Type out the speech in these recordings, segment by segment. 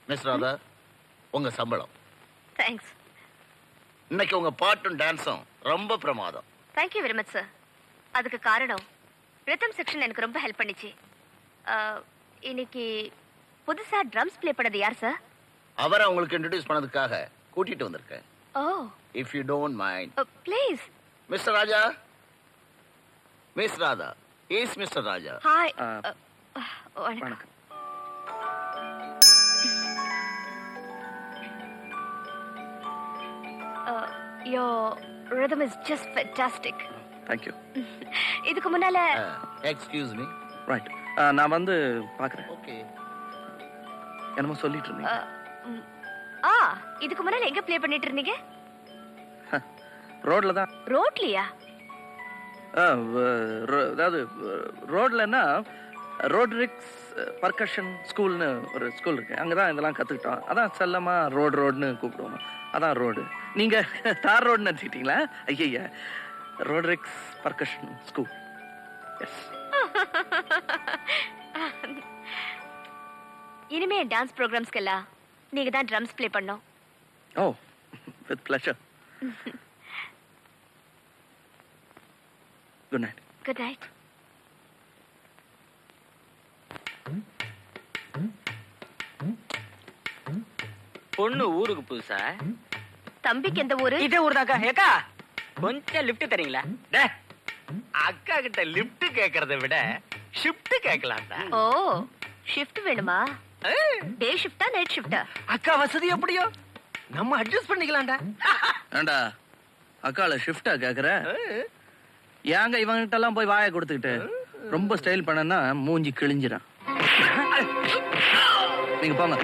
Miss Radha, உங்க சம்பளம். Thanks. இன்னைக்கு உங்க பாட்டும் டான்ஸும் ரொம்ப பிரமாதம். Thank you very much sir. அதுக்கு காரணம் ரிதம் செக்ஷன் எனக்கு ரொம்ப ஹெல்ப் பண்ணிச்சு. இன்னைக்கு புதுசா ட்ரம்ஸ் ப்ளே பண்ணது யார் சார்? அவரை உங்களுக்கு இன்ட்ரோடியூஸ் பண்ணதுக்காக கூட்டிட்டு வந்திருக்கேன். Oh, if you don't mind. Please. Mister Raja, miss Radha is mister Raja. Hi. வணக்கம். Your rhythm is just fantastic. Thank you. இதுக்கு முன்னால எக்ஸ்கியூஸ் மீ. ரைட். நான் வந்து பார்க்குறேன். ஓகே. என்னமோ சொல்லிட்டு இருந்தீங்க. இதுக்கு முன்னால எங்க ப்ளே பண்ணிட்டு இருந்தீங்க? ரோட்ல தான். ரோட்லயா? அதாவது ரோட்லன்னா ரோட்ரிக்ஸ் பர்கஷன் ஸ்கூல்னு ஒரு ஸ்கூல் இருக்கு. அங்கதான் இதெல்லாம் கத்துக்கிட்டோம். அதான் செல்லமா ரோடுன்னு கூப்பிடுவோம். அதான் ரோடு. நீங்க தார் ரோடுன்னு நினைச்சிட்டீங்களா? ஐயா, ரோட்ரிக்ஸ் பர்கஷன் ஸ்கூல். எஸ். இனிமே டான்ஸ் ப்ரோக்ராம்ஸ்க்கெல்லாம் நீங்க தான் ட்ரம்ஸ் ப்ளே பண்ணோம். Oh, with pleasure. Good night. Good night. பொண்ணு ஊருக்கு புதுசா? தம்பிக்கு எந்த ஊரு? இதே ஊர் தாக்கா. ஏக்கா கொஞ்சம் லிஃப்ட் தரீங்களா? அக்கா கிட்ட லிஃப்ட் கேக்குறதை விட ஷிஃப்ட் கேட்கலாம்டா. ஓ, ஷிஃப்ட் வேணுமா? டே ஷிஃப்ட்டா நைட் ஷிஃப்ட்டா? அக்கா வசதி எப்படியோ நம்ம அட்ஜஸ்ட் பண்ணிக்கலாம்டா. ஏண்டா அக்கால ஷிஃப்டா கேக்குற? ஏங்க இவங்கிட்ட எல்லாம் போய் வாயை கொடுத்துக்கிட்டு ரொம்ப ஸ்டைல் பண்ணனா மூஞ்சி கிழிஞ்சிடும். நீங்க போங்க.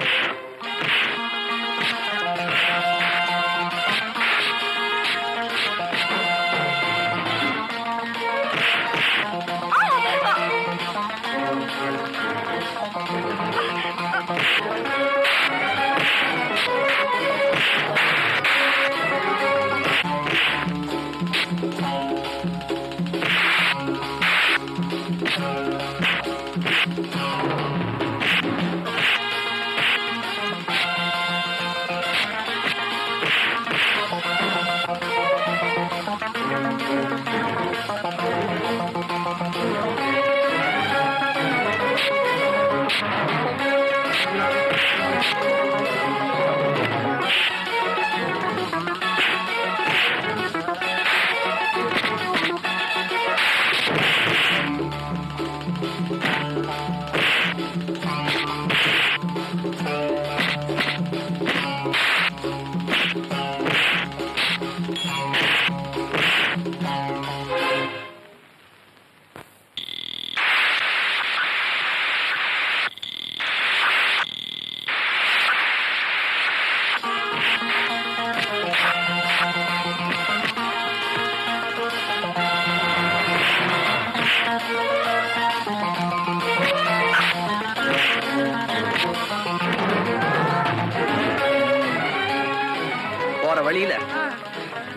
வழியில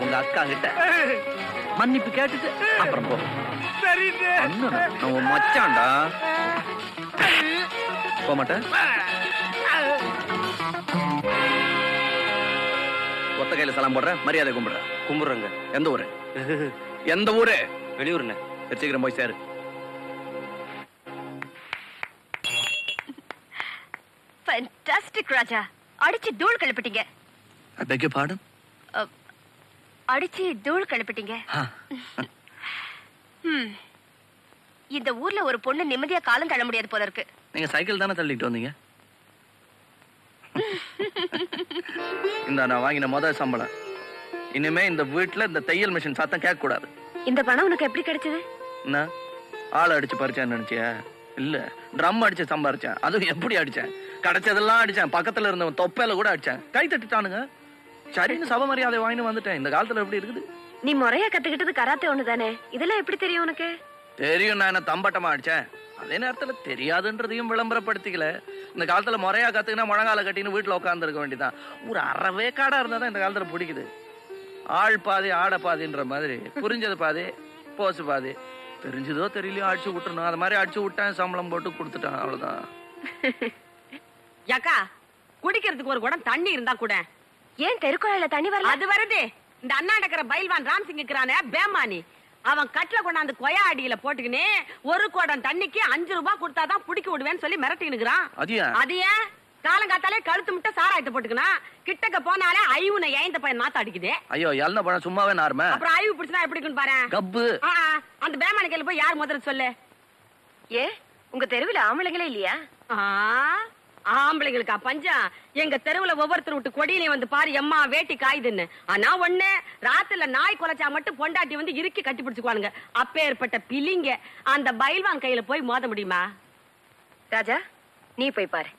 உங்க அக்கா கிட்ட மன்னிப்பு கேட்டுட்டு அப்புறம் போ. மச்சான்டா போக மாட்டேன். ஒத்த கையில சலாம் போடுறேன். மரியாதை கும்பிடுறேங்க. எந்த ஊரு? எந்த ஊரு? வெளியூர்ல. சீக்கிரம் போய் சேரு. Fantastic ராஜா. அடிச்சு தூள் கிளப்பிட்டீங்க. I beg your pardon? அடிச்சு தூள் கிளப்பிட்டீங்க. இந்த ஊர்ல ஒரு பொண்ணு நிம்மதியா காலம் தள்ள முடியாது போல இருக்கு. நீங்க சைக்கிள் தானே தள்ளிட்டு வந்தீங்க? இந்த நான் வாங்கின முதல் சம்பளம். இனிமே இந்த வீட்டுல இந்த தையல் மிஷின் சத்தம் கேட்க கூடாது. இந்த பணம் உனக்கு எப்படி கிடைச்சது? என்ன ஆளை அடிச்சு பறிச்சான்னு நினைச்சியா? இல்ல, ட்ரம் அடிச்சு சம்பாரிச்சேன். அதுவும் எப்படி அடிச்சேன்? கிடைச்சதெல்லாம் அடிச்சேன். பக்கத்துல இருந்தவன் தொப்பையில கூட அடிச்சேன். கை தட்டிட்டானுங்க. சரின்னு சப மரியாதை வாங்கிட்டு வந்துட்டேன். இந்த காலத்துல எப்படி இருக்குது? நீ முறையா கத்துக்கிட்டது கராத்தே ஒண்ணுதானே? இதெல்லாம் எப்படி தெரியும் உனக்கு? தெரியும். நான் என்ன தம்பட்டமா அடிச்சேன்? அதே நேரத்துல தெரியாதுன்றதையும் விளம்பரப்படுத்திக்கல. இந்த காலத்துல முறையா கத்துக்கினா முழங்கால கட்டின்னு வீட்டுல உட்கார்ந்து இருக்க வேண்டியதான். ஒரு அறவே காடா இருந்தாதான் இந்த காலத்துல பிடிக்குது. ஆள் பாதி ஆட பாதின்ற மாதிரி புரிஞ்சது பாதி போசு பாதி. தெரிஞ்சதோ தெரியலையோ அடிச்சு விட்டுறணும். அது மாதிரி அடிச்சு விட்டேன், சம்பளம் போட்டு கொடுத்துட்டான். அவ்வளவுதான். யாக்கா குடிக்கிறதுக்கு ஒரு குடம் தண்ணி இருந்தா கூட. ஏன் தெருக்குழாயில தண்ணி வரல? அது வருது. இந்த அண்ணாண்டக்கிற பைல்வான் ராம்சிங் இருக்கிறானே பேமானி, அவன் கட்டில கொண்டாந்து கொயா அடியில போட்டுக்கினே ஒரு குடம் தண்ணிக்கு 5 ரூபாய் கொடுத்தாதான் புடிக்க விடுவேன்னு சொல்லி மிரட்டினுக்குறான். அது ஏன் காலங்காத்தாலே கழுத்து முட்டை சாராயத்தை போட்டுக்கனா, கிட்டக்க போனாலே ஐவுன ஏந்த பையன் நாத்த அடிக்குது. ஐயோ எல்ல பழம் சும்மாவே நார்மே. அப்புறம் ஐவு பிடிச்சனா எப்படி இருக்குன்னு பாரு. கப்பு. அந்த பேமானி கையில போய் யார் முதல்ல சொல்லு. ஏ உங்க தெருவுல ஆம்பளைங்களே இல்லையா? ஆம்பளைங்களுக்கா பஞ்சம்? எங்க தெருவுல ஒவ்வொருத்தர் விட்டு கொடியிலே வந்து பாரு எம்மா வேட்டி காயுதுன்னு. ஆனா ஒண்ணு, ராத்திரில நாய் குலைச்சா மட்டும் பொண்டாட்டி வந்து இறுக்கி கட்டி பிடிச்சுக்குவானுங்க. அப்பேற்பட்ட பிலிங்க அந்த பைல்வான் கையில போய் மோத முடியுமா? ராஜா நீ போய் பாரு.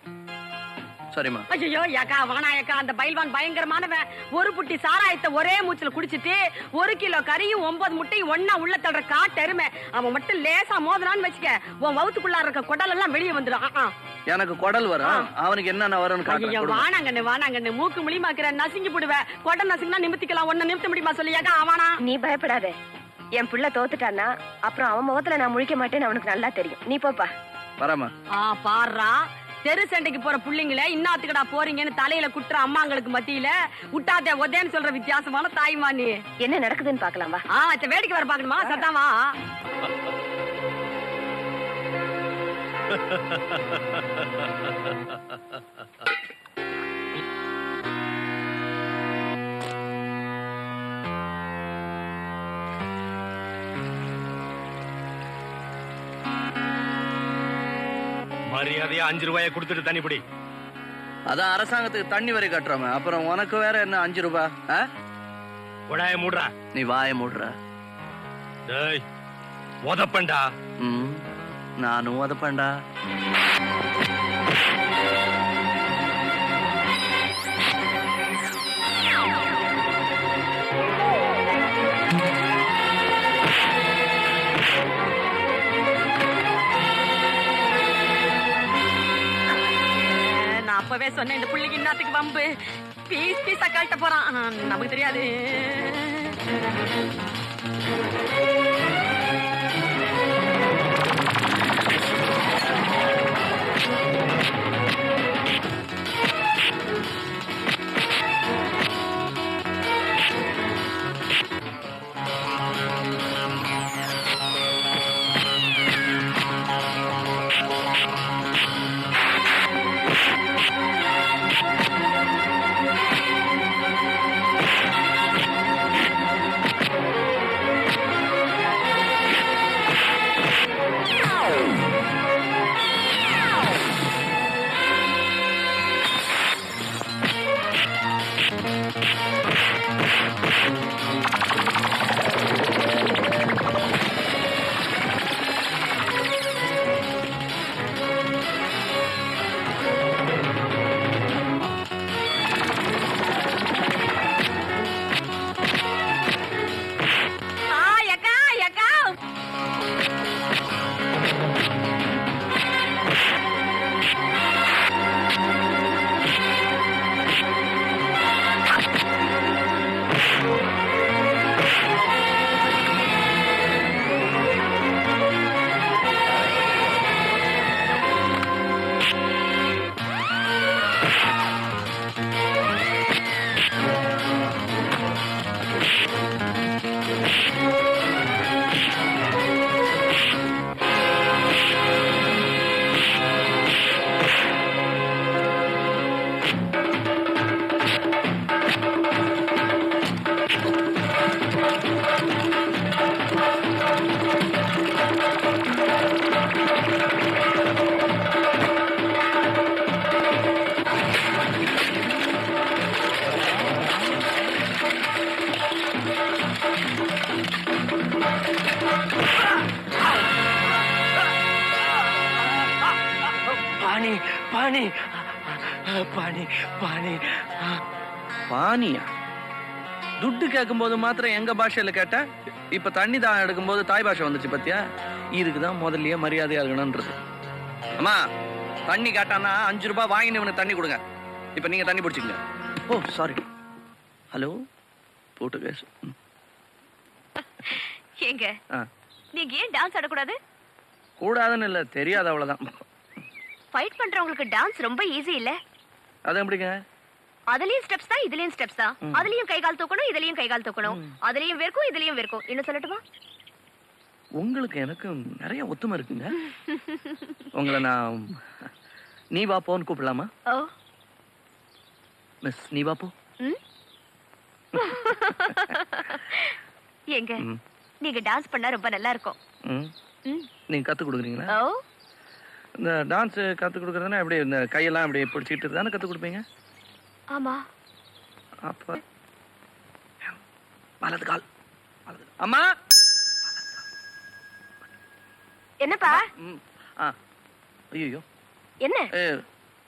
சரிம்மா. ஐயோ ஏக்கா வானா ஏக்கா, அந்த பைல்வான் பயங்கரமானவன். ஒரு புட்டி சாராயத்தை ஒரே மூச்சுல குடிச்சிட்டு 1 கிலோ கறியும் 9 முட்டையும் ஒன்னா உள்ள தள்ளுற காட்டெருமை. அவன் மட்டும் லேசா மோதனான்னு வச்சுக்க, உன் வவுத்துக்குள்ள இருக்க குடல் எல்லாம் வெளியே வந்துடும். எனக்கு குடல் வரும், அவனுக்கு என்னென்ன வரும்னு வானாங்கண்ணு வானாங்கண்ணு மூக்கு முழிமாக்குற நசுங்கி போடுவேன். குடல் நசுங்கினா நிமித்திக்கலாம், ஒன்ன நிமித்த முடியுமா சொல்லியாக்கா? ஆவானா நீ பயப்படாத. என் புள்ள தோத்துட்டான்னா அப்புறம் அவன் முகத்துல நான் முழிக்க மாட்டேன்னு அவனுக்கு நல்லா தெரியும். நீ போப்பா. வரமா. பாடுறா, தெரு சண்டைக்கு போற புள்ளைங்கள இன்னாத்துக்கடா போறீங்கன்னு தலையில குட்டுற அம்மாங்களுக்கு மத்தியில விட்டாதே ஒதேன்னு சொல்ற வித்தியாசமான தாய்மா நீ. என்ன நடக்குதுன்னு பாக்கலாம் வா. வேடிக்கை வர பாக்கணுமா? சத்தாமா. மரியாதையா 5 ரூபாயை கொடுத்துட்டு தண்ணி பிடி. அதான் அரசாங்கத்துக்கு தண்ணி வரி கட்டுறோம், அப்புறம் உனக்கு வேற என்ன 5 ரூபாய்? கொடாய மூடுறா. நீ வாய மூடுற. டேய் உதப்பண்டா. நானும் உதப்பண்டா. அப்பவே சொன்ன இந்த புள்ளிக்கு இன்னத்துக்கு வம்பு. பீஸ் பீஸா கழட்ட போறான், நமக்கு தெரியாது. பாணி பாணி பாணி பாணியா? துட்டு கேட்கும் போது மாத்திரம் எங்க பாஷையில கேட்ட, இப்ப தண்ணி தான் எடுக்கும் போது தாய் பாஷை வந்துச்சு பத்தியா? இதுக்குதான் முதல்லயே மரியாதையா இருக்கணும்ன்றது. அம்மா தண்ணி கேட்டானா 5 ரூபாய் வாங்கினு இவனுக்கு தண்ணி கொடுங்க. இப்ப நீங்க தண்ணி பிடிச்சிக்கங்க. ஓ சாரி. ஹலோ போட்டு கேஸ். ஏங்க நீங்க ஏன் டான்ஸ் ஆடக்கூடாது? கூடாதுன்னு இல்ல, தெரியாது அவ்வளவுதான். ஃபைட் பண்றவங்களுக்கு டான்ஸ் ரொம்ப ஈஸி இல்ல? அது எப்படிங்க? அதுலயும் ஸ்டெப்ஸ் தான், இதுலயும் ஸ்டெப்ஸ் தான். அதுலயும் கை கால் தூக்கணும், இதுலயும் கை கால் தூக்கணும். அதுலயும் வேர்க்கும், இதுலயும் வேர்க்கும். இன்னும் சொல்லட்டுமா? உங்களுக்கு எனக்கு நிறைய ஒத்துமை இருக்குங்க. உங்களை நான் நீ வா போன்னு கூப்பிடலாமா? ஓ மிஸ் நீ வா போ. ம்? எங்க ம். நீங்க டான்ஸ் பண்ணா ரொம்ப நல்லா இருக்கும். ம். ம். நீங்க கத்து கொடுக்குறீங்களா? ஓ இந்த டான்ஸ் கத்து கொடுக்குறதுனா எப்படி இந்த கையெல்லாம் இப்படி பிடிச்சிட்டு தானே கத்து கொடுப்பீங்க? ஆமா. அப்ப வலது கால் அம்மா. என்னப்பா? ம். ஆ ஐயோ என்ன?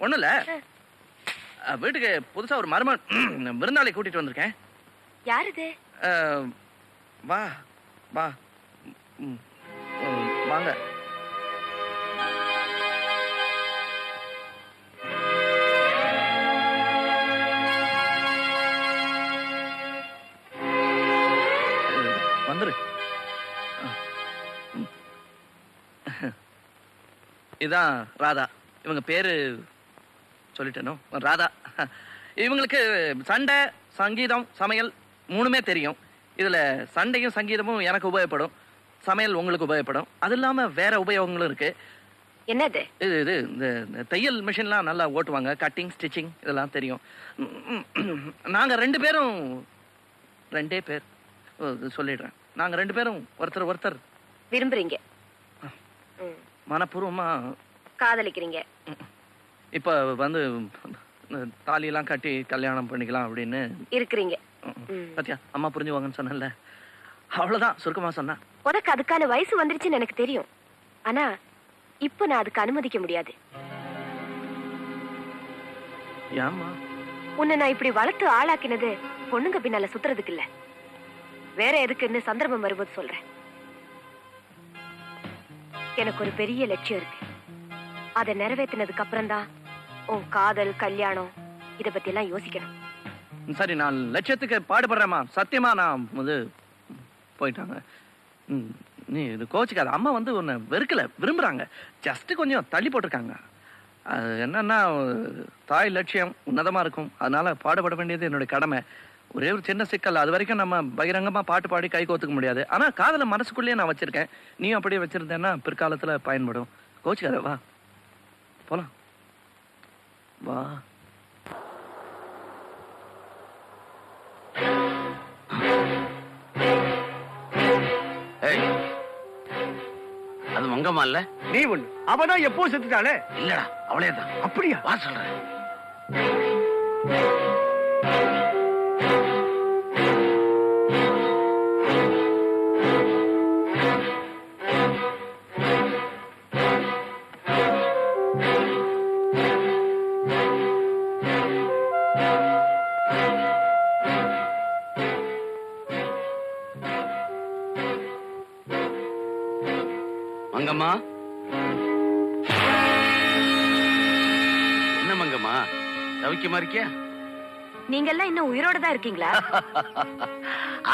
ஒண்ணும் இல்ல, வீட்டுக்கு புதுசா ஒரு மருமன் விருந்தாளி கூட்டிட்டு வந்திருக்கேன். யார் இது? வா வா. ம். வாங்க. வந்துரு. இதான் ராதா. இவங்க பேரு சொல்லிட்டேனோ, ராதா. இவங்களுக்கு சண்டை, சங்கீதம், சமையல் மூணுமே தெரியும். இதுல சண்டையும் சங்கீதமும் எனக்கு உபயோகப்படும், சமையல் உங்களுக்கு உபயோகப்படும். அது இல்லாம வேற உபயோகங்களும் இருக்கு. என்னது? இது இது இந்த தையல் மிஷின்லாம் நல்லா ஓட்டுவாங்க. கட்டிங், ஸ்டிச்சிங் இதெல்லாம் தெரியும். நாங்க ரெண்டே பேர் சொல்லிடுறேன். நாங்க 2 பேரும் ஒருத்தர் விரும்புறீங்க? மனப்பூர்வமா காதலிக்கிறீங்க? இப்ப வந்து தாலியெல்லாம் கட்டி கல்யாணம் பண்ணிக்கலாம் அப்படின்னு இருக்கிறீங்க? பாத்தியா, அம்மா புரிஞ்சுவாங்கன்னு சொன்னல, அவ்வளவுதான் சுருக்கமா சொன்னா. உனக்கு அதுக்கான வயசு வந்துருச்சுன்னு எனக்கு தெரியும். ஆனா இப்ப நான் அதுக்கு அனுமதிக்க முடியாது. ஏம்மா? உன்னை நான் இப்படி வளர்த்து ஆளாக்கினது பொண்ணுங்க பின்னால சுத்துறதுக்கு இல்ல, வேற எதுக்குன்னு சந்தர்ப்பம் வரும்போது சொல்றேன். எனக்கு ஒரு பெரிய லட்சியம் இருக்கு. அதை நிறைவேற்றினதுக்கு அப்புறம் தான் உன் காதல், கல்யாணம் இத பத்தி எல்லாம் யோசிக்கணும். சரி, நான் லட்சியத்துக்கு பாடுபடுறேம்மா. சத்தியமா நான் வந்து போயிட்டாங்க. நீ இது கோச்சிக்காத. அம்மா வந்து உன்னை வெறுக்கல, விரும்புறாங்க. ஜஸ்ட் கொஞ்சம் தள்ளி போட்டிருக்காங்க. அது என்னன்னா, தாய் லட்சியம் உன்னதமா இருக்கும், அதனால பாடுபட வேண்டியது என்னுடைய கடமை. ஒரே ஒரு சின்ன சிக்கல், அது வரைக்கும் நம்ம பகிரங்கமா பாட்டு பாடி கை கோத்துக்க முடியாது. ஆனா காதல மனசுக்குள்ளேயே நான் வச்சிருக்கேன். நீயும் அப்படியே வச்சிருந்தேன்னா பிற்காலத்துல பயன்படும். கோச்சிக்காத, வா போலாம், வா. அது மங்கம்மா இல்ல? நீ ஒண்ணு, அவதான் எப்போ செத்துட்டாளே. இல்லடா, அவளே தான். அப்படியா? வா சொல்றேன். மங்கம்மா, என்ன மங்கம்மா சௌக்கியமா இருக்கியா? நீங்க எல்லாம் இன்னும் உயிரோட தான் இருக்கீங்களா?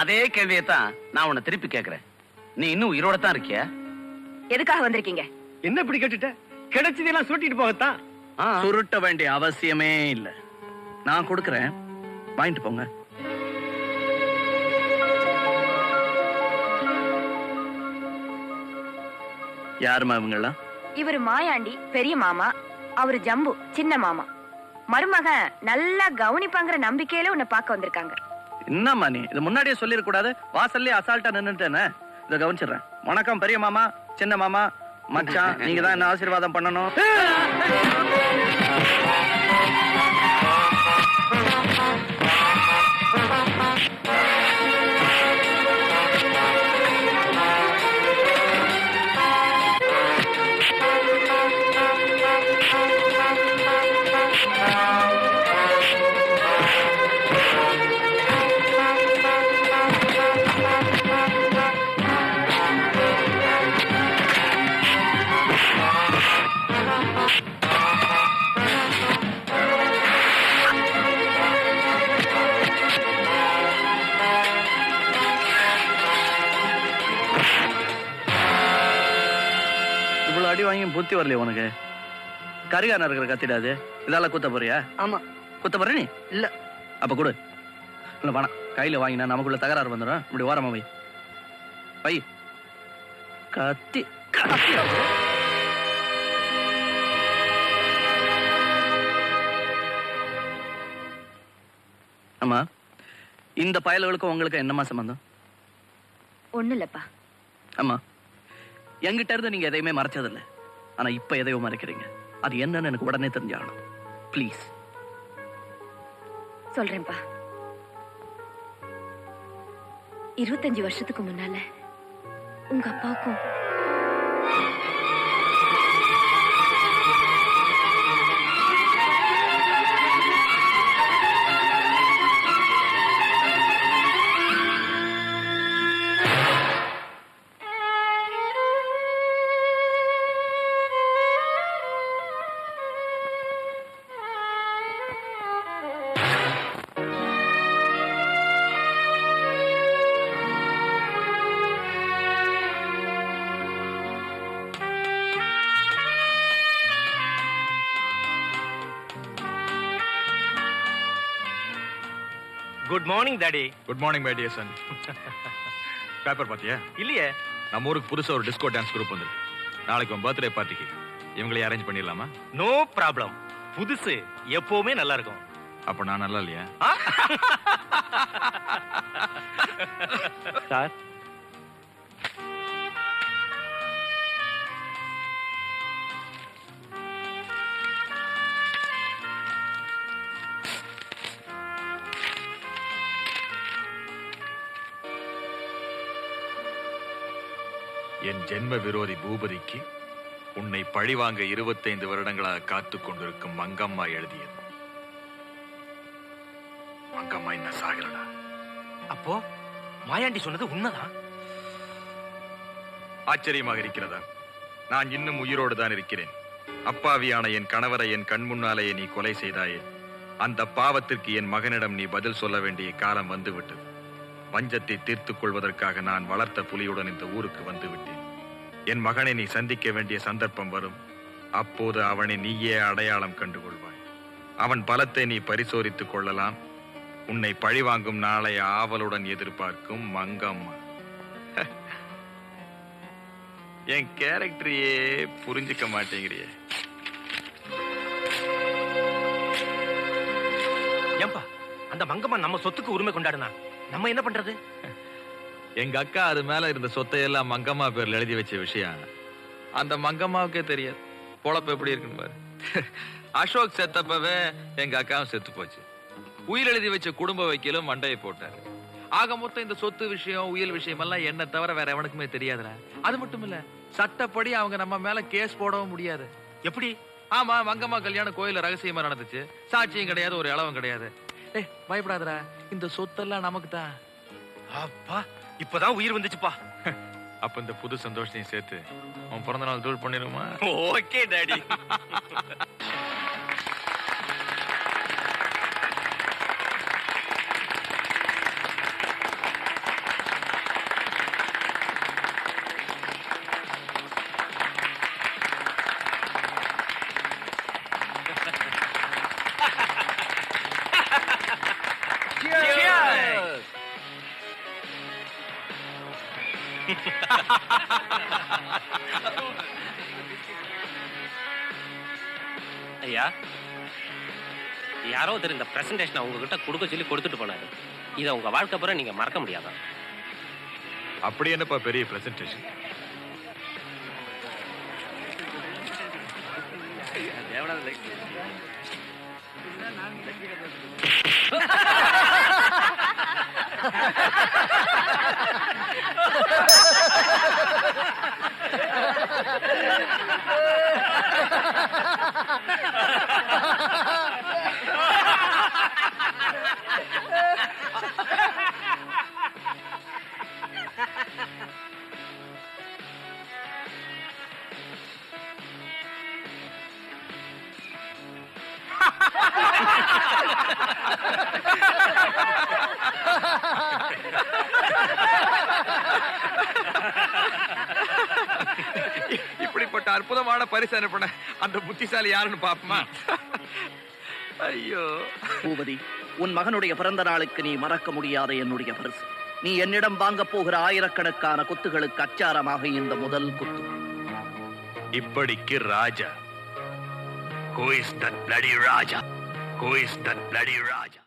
அதே கேள்வியத்தான் நான் உன்னை திருப்பி கேக்குறேன். நீ இன்னும் உயிரோட தான் இருக்கியா? எதுக்காக வந்திருக்கீங்க? என்ன இப்படி கேட்டுட்ட? கிடைச்சதெல்லாம் சுட்டிட்டு போகத்தான். சுருட்ட வேண்டிய அவசியமே இல்ல, நான் கொடுக்கறேன், வாங்கிட்டு போங்க. யாருமா இவங்கெல்லாம்? இவரு மாயாண்டி பெரிய மாமா, அவரு ஜம்பு சின்ன மாமா. மருமகன் நல்லா கவனிப்பாங்கிற நம்பிக்கையில உன்னை பார்க்க வந்திருக்காங்க. என்னம்மா நீ இது முன்னாடியே சொல்லிருக்க கூடாது? வாசல்லே அசால்ட்டா நின்னுட்டேனே. இத கவனிச்சிடுறேன். வணக்கம் பெரிய மாமா, சின்ன மாமா, மச்சான், நீங்க தான் என்ன ஆசீர்வாதம் பண்ணணும். இவ்வளவு அடி வாங்கி புத்தி வரலையே உனக்கு? கரிகான இருக்கிற கத்திடாது இதெல்லாம் குத்த போறியா? ஆமா. குத்த போற நீ? இல்ல. அப்ப கொடு. இல்ல வேணாம், கையில வாங்கினா நமக்குள்ள தகராறு வந்துடும். இப்படி ஓரமா வை. வை. கத்தி கத்தி. ஆமா, இந்த பயல்களுக்கும் உங்களுக்கு என்னமா சம்பந்தம்? ஒண்ணு இல்லப்பா. ஆமா, என்கிட்ட இருந்து நீங்க எதையுமே மறைச்சதில்லை. ஆனா இப்ப எதையோ மறைக்கிறீங்க. அது என்னன்னு எனக்கு உடனே தெரிஞ்சாகணும். ப்ளீஸ். சொல்றேன்ப்பா. 25 வருஷத்துக்கு முன்னால உங்க அப்பாவுக்கும் good morning daddy. Good morning my dear son. Paper பாத்தியா? இல்லையே. நம்ம ஊருக்கு புதுசா ஒரு டிஸ்கோ டான்ஸ் குரூப் வந்திருக்கு. நாளைக்கு உன் பர்த்டே பார்ட்டிக்கு இவங்களே அரேஞ்ச் பண்ணிடலாமா? No problem. புதுசு எப்பவுமே நல்லா இருக்கும். அப்ப நான் நல்லா இல்லையா? சார், என் ஜென்ம விரோதி பூபதிக்கு உன்னை பழிவாங்க 25 வருடங்களாக காத்துக் கொண்டிருக்கும் மங்கம்மா எழுதியது. மங்கம்மா என்ன சாகலடா. அப்போ மாயாண்டி சொன்னது உண்மைதான். ஆச்சரியமாக இருக்கிறதா? நான் இன்னும் உயிரோடு தான் இருக்கிறேன். அப்பாவியான என் கணவரை என் கண் முன்னாலேயே நீ கொலை செய்தாயே. அந்த பாவத்திற்கு என் மகனிடம் நீ பதில் சொல்ல வேண்டிய காலம் வந்துவிட்டது. வஞ்சத்தை தீர்த்துக் கொள்வதற்காக நான் வளர்த்த புலியுடன் இந்த ஊருக்கு வந்து விட்டேன். என் மகனை நீ சந்திக்க வேண்டிய சந்தர்ப்பம் வரும். அப்போது அவனை நீயே அடையாளம் கண்டுகொள்வாய். அவன் பலத்தை நீ பரிசோதித்துக் கொள்ளலாம். உன்னை பழிவாங்கும் நாளை ஆவலுடன் எதிர்பார்க்கும் மங்கம்மா. என் கேரக்டரையே புரிஞ்சுக்க மாட்டேங்கிறியே. ஏம்பா, அந்த மங்கம்மா நம்ம சொத்துக்கு உரிமை கொண்டாடுனா நம்ம என்ன பண்றது? எங்க அக்கா அது மேல இருந்த சொத்தையெல்லாம் மங்கம்மா பேர்ல எழுதி வச்ச விஷயம் அந்த மங்கம்மாவுக்கே தெரியாது. பொழப்பு எப்படி இருக்குன்னு பாரு. அசோக் செத்தப்பவே எங்க அக்காவும் செத்து போச்சு. உயிர் எழுதி வச்ச குடும்ப வைக்கலும் மண்டையை போட்டாரு. ஆக மொத்தம் இந்த சொத்து விஷயம் உயிர் விஷயம் எல்லாம் என்ன தவிர வேற எவனுக்குமே தெரியாதுல. அது மட்டும் இல்ல, சட்டப்படி அவங்க நம்ம மேல கேஸ் போடவும் முடியாது. எப்படி? ஆமா, மங்கம்மா கல்யாணம் கோயில ரகசியமா நடந்துச்சு. சாட்சியும் கிடையாது, ஒரு இளவும் கிடையாது. பயப்படாதடா, இந்த சொத்தெல்லாம் நமக்கு தான். அப்பா, இப்பதான் உயிர் வந்துச்சுப்பா. அப்ப இந்த புது சந்தோஷத்தையும் சேர்த்து உன் பிறந்த நாள் தூள் பண்ணிருமா? Okay daddy. ஐயா, யாரோ ஒருத்தர் இந்த பிரசன்டேஷனை உங்ககிட்ட கொடுக்க சொல்லி கொடுத்துட்டு போனாரு. இதை உங்க வாழ்க்கை பூரா நீங்க மறக்க முடியாதா? அப்படி என்னப்பா பெரிய பிரசன்டேஷன்? இப்படிப்பட்ட அற்புதமான பரிசு அனுப்பின அந்த புத்திசாலி யாருன்னு பாப்போமா? ஐயோ பூபதி, உன் மகனுடைய பிறந்த நாளுக்கு நீ மறக்க முடியாத என்னுடைய பரிசு. நீ என்னிடம் வாங்க போகிற ஆயிரக்கணக்கான குத்துகளுக்கு அச்சாரமாக இந்த முதல் குத்து. இப்படிக்கு ராஜா. Who is that bloody Raja? Who is that bloody Raja?